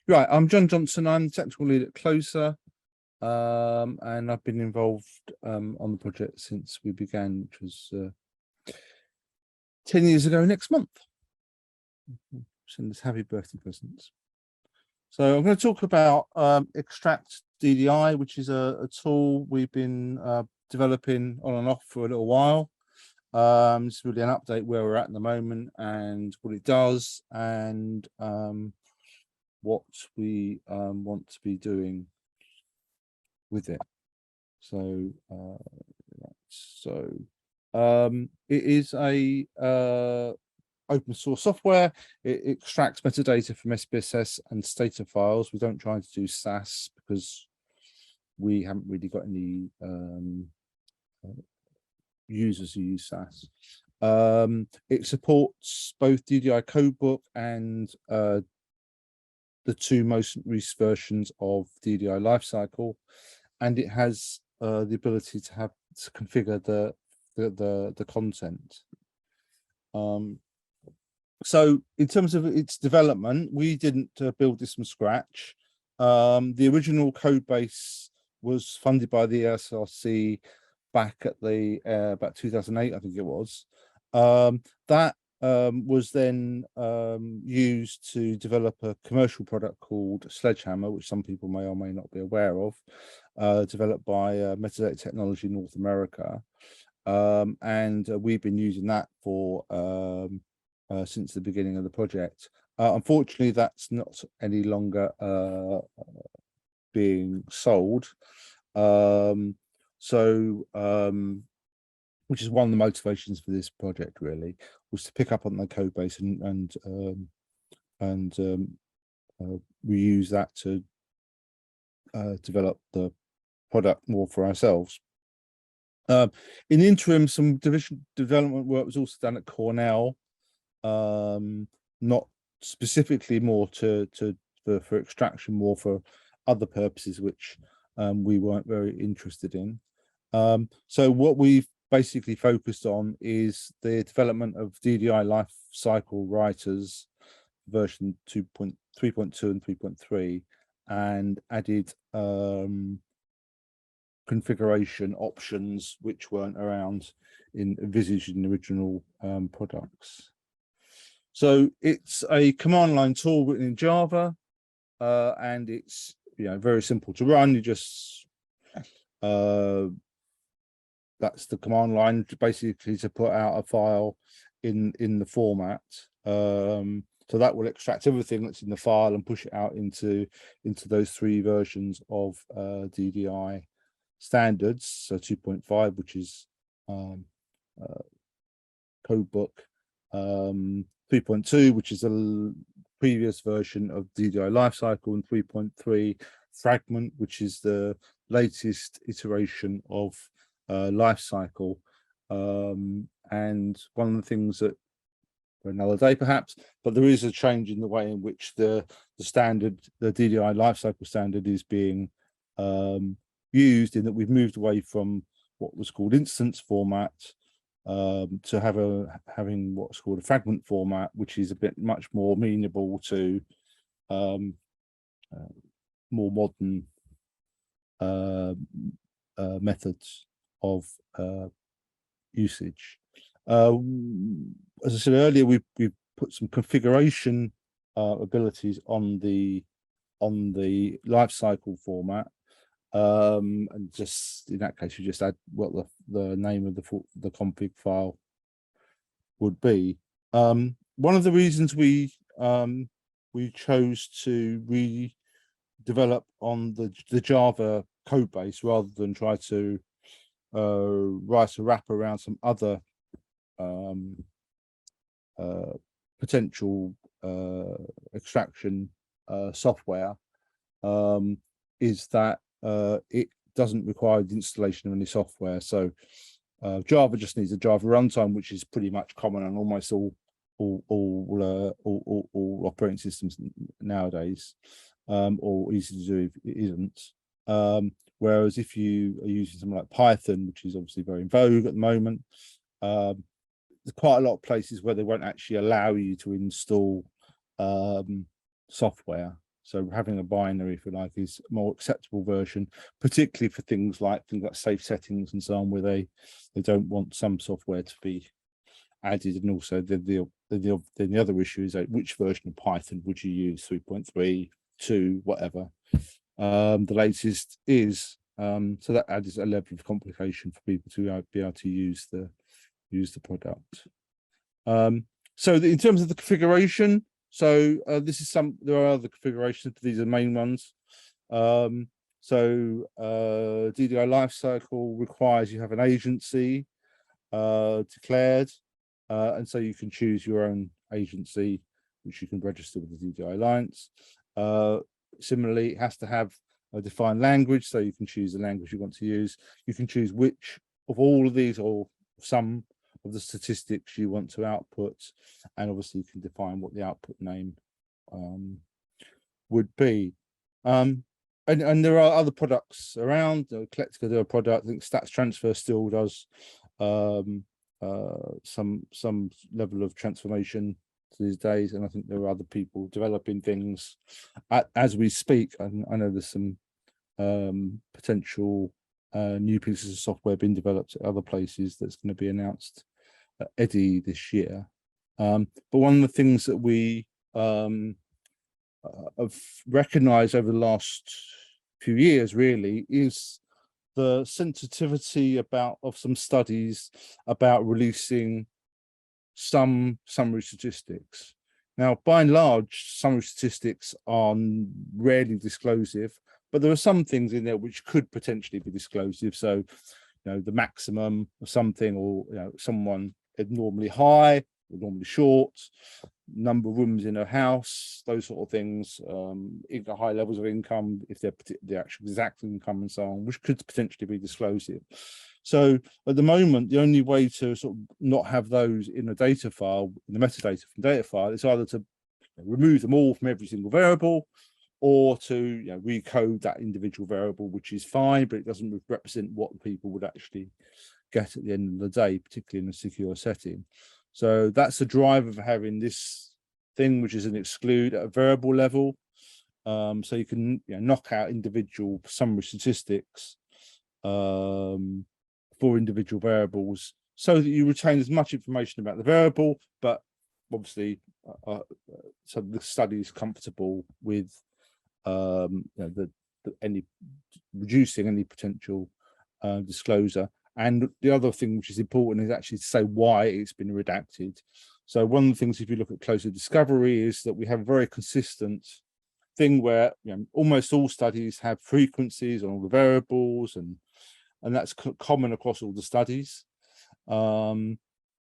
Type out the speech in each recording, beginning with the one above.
Right, I'm Jon Johnson. I'm the technical lead at Closer, and I've been involved on the project since we began, which was 10 years ago next month. Send us happy birthday presents. So I'm going to talk about Extract2DDI, which is a tool we've been developing on and off for a little while. It's really an update where we're at the moment and what it does and what we want to be doing with it. So it is a open source software. It extracts metadata from SPSS and Stata files. We don't try to do SAS because we haven't really got any users who use SAS. It supports both DDI Codebook and the two most recent versions of DDI Lifecycle, and it has the ability to configure the content. So in terms of its development, we didn't build this from scratch. The original code base was funded by the ESRC back at the about 2008, I think it was. That was then used to develop a commercial product called Sledgehammer, which some people may or may not be aware of, developed by Metadata Technology North America. And we've been using that for since the beginning of the project. Unfortunately, that's not any longer being sold. Which is one of the motivations for this project, really, was to pick up on the code base and we use that to develop the product more for ourselves. In the interim, some development work was also done at Cornell, not specifically more for extraction, more for other purposes which we weren't very interested in. So what we've basically focused on is the development of DDI Lifecycle writers version 3.2 and 3.3, and added configuration options which weren't around envisaged in the original products. So it's a command line tool written in Java, and it's very simple to run. You just that's the command line, basically to put out a file in the format. So that will extract everything that's in the file and push it out into those three versions of DDI standards. So 2.5, which is Codebook, 3.2, which is a previous version of DDI Lifecycle, and 3.3 Fragment, which is the latest iteration of Lifecycle. And one of the things that, for another day perhaps, but there is a change in the way in which the standard, the DDI Lifecycle standard, is being used, in that we've moved away from what was called instance format to having what's called a fragment format, which is a bit much more amenable to more modern methods of usage. As I said earlier, we've put some configuration abilities on the Lifecycle format, and just in that case, you just add what the name of the config file would be. One of the reasons we chose to redevelop on the Java code base rather than try to write a wrap around some other potential extraction software is that it doesn't require the installation of any software. So Java just needs a Java runtime, which is pretty much common on almost all operating systems nowadays, or easy to do if it isn't. Whereas if you are using something like Python, which is obviously very in vogue at the moment, there's quite a lot of places where they won't actually allow you to install software. So having a binary, if you like, is a more acceptable version, particularly for things like safe settings and so on, where they don't want some software to be added. And also the other issue is which version of Python would you use, 3.3, 2, whatever. The latest is, so that adds a level of complication for people to be able to use the product. So in terms of the configuration, so this is there are other configurations, but these are the main ones. DDI Lifecycle requires you have an agency declared, and so you can choose your own agency, which you can register with the DDI Alliance. Similarly, it has to have a defined language, so you can choose the language you want to use. You can choose which of all of these or some of the statistics you want to output, and obviously you can define what the output name would be. And there are other products around. Collectica do a product. I think Stats Transfer still does some level of transformation these days, and I think there are other people developing things as we speak. I know there's some potential new pieces of software being developed at other places that's going to be announced at EDI this year. But one of the things that we have recognized over the last few years really is the sensitivity of some studies about releasing some summary statistics. Now, by and large, summary statistics are rarely disclosive, but there are some things in there which could potentially be disclosive. So, the maximum of something, or someone abnormally high, abnormally short, number of rooms in a house, those sort of things, high levels of income, if they're the actual exact income and so on, which could potentially be disclosive. So at the moment, the only way to sort of not have those in a data file, in the metadata from data file, is either to remove them all from every single variable, or to recode that individual variable, which is fine, but it doesn't represent what people would actually get at the end of the day, particularly in a secure setting. So that's the driver of having this thing, which is an exclude at a variable level. So you can knock out individual summary statistics for individual variables, so that you retain as much information about the variable, but obviously so the study is comfortable with reducing any potential disclosure. And the other thing which is important is actually to say why it's been redacted. So one of the things, if you look at closer discovery, is that we have a very consistent thing where almost all studies have frequencies on all the variables, and that's common across all the studies. I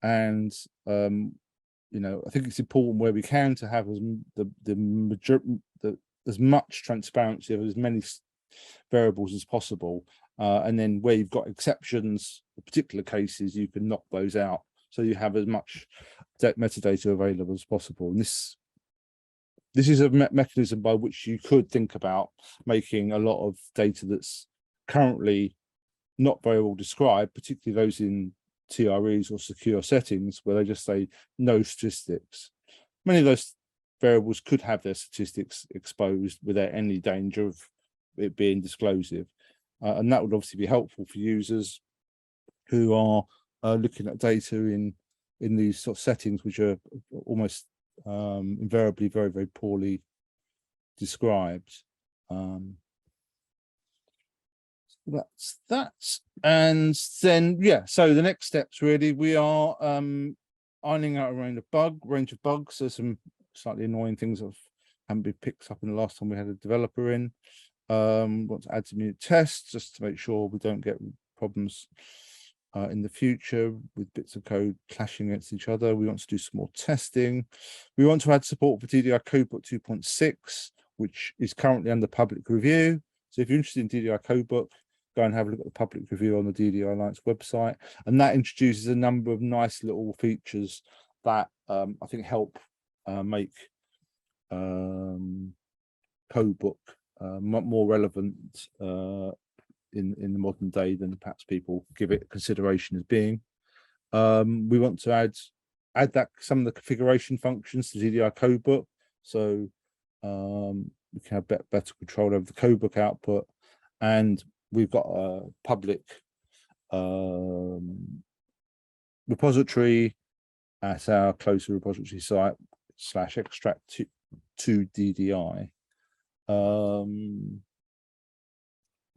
think it's important where we can to have as much transparency of as many variables as possible, and then where you've got exceptions for particular cases, you can knock those out, so you have as much metadata available as possible. And this is a mechanism by which you could think about making a lot of data that's currently not very well described, particularly those in TREs or secure settings, where they just say no statistics. Many of those variables could have their statistics exposed without any danger of it being disclosive, and that would obviously be helpful for users who are looking at data in these sort of settings, which are almost invariably very, very poorly described. That's that. And then so the next steps, really, we are ironing out around a range of bugs. There's some slightly annoying things that haven't been picked up in the last time we had a developer in. Want to add some unit tests just to make sure we don't get problems in the future with bits of code clashing against each other. We want to do some more testing. We want to add support for DDI Codebook 2.6, which is currently under public review. So if you're interested in DDI Codebook, go and have a look at the public review on the DDI Alliance website, and that introduces a number of nice little features that I think help make Codebook more relevant in the modern day than perhaps people give it consideration as being. We want to add some of the configuration functions to DDI Codebook. So we can have better control over the codebook output, and we've got a public repository at our closer repository site /Extract2DDI.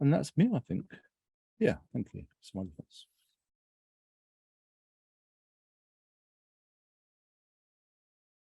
And that's me, I think. Yeah, thank you. Some other thoughts.